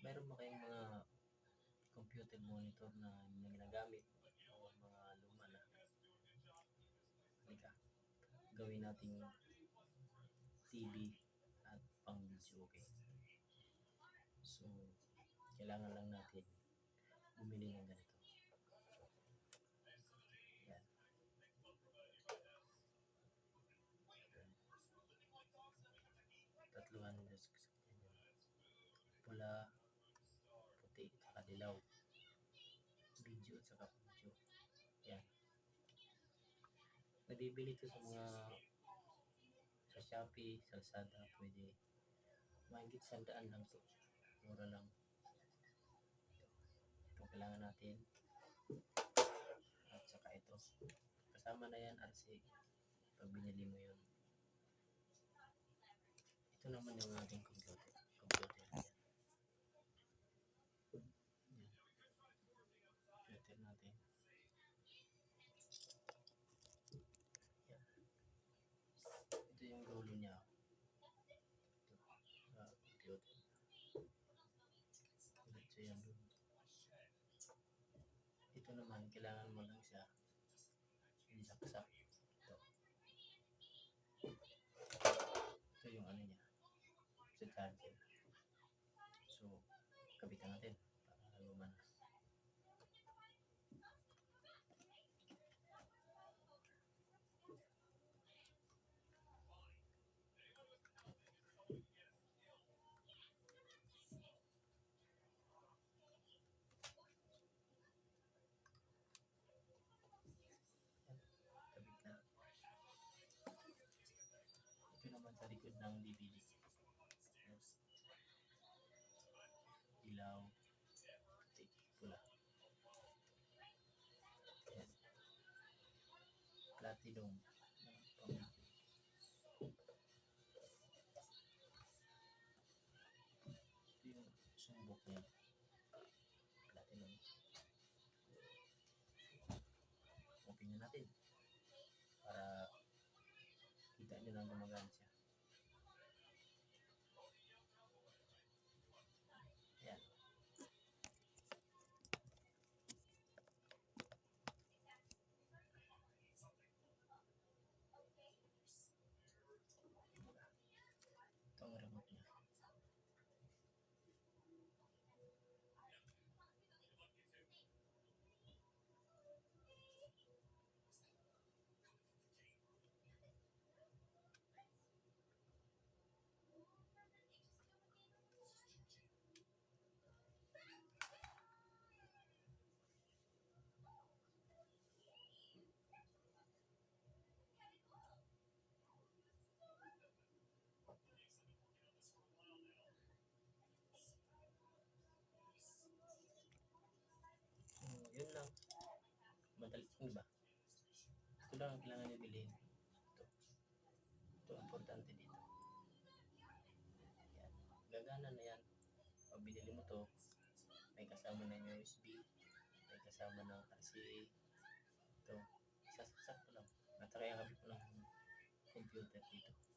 Meron ba kayong mga computer monitor na ginagamit o mga luma na? Halika, gawin nating TV at pang video, okay? So, kailangan lang natin bumili ng ganito. Yan. Tatluhan nila sa pula, puti, at dilaw. Video at saka video. Yan. Nabibili ito sa mga sa Shopee, sa Lazada, pwede. Mahigit 100 lang to. Mura lang. Ito kailangan natin. At saka ito. Kasama na yan RC. Pag binili mo yun. Ito naman yung ating computer. Yan. Computer natin. Yan. Ito yung rolo niya. Computer. Ito yung rolo. Ito naman, kailangan mo lang siya isaksak. Ito yung ano niya. Sa charger. So, kabitan natin para luman. Kabitan. Ito naman sa likod ng DVD. Yes. Ilaw, puti, pula. Yan. Platinum. Ito yung sumbok niya. Platinum. Open nyo natin. Para kita nyo lang gumagana siya. Yan. Ito ang remote niya. Yun lang. Madali ba? Ito lang ang kailangan nyo bilhin. Ito importante dito. Yan. Gagana na yan. Pag binili mo to, may kasama ng USB, may kasama ng RCA. Ito, sasaksak ko lang. At saka yung habit mo ng computer dito.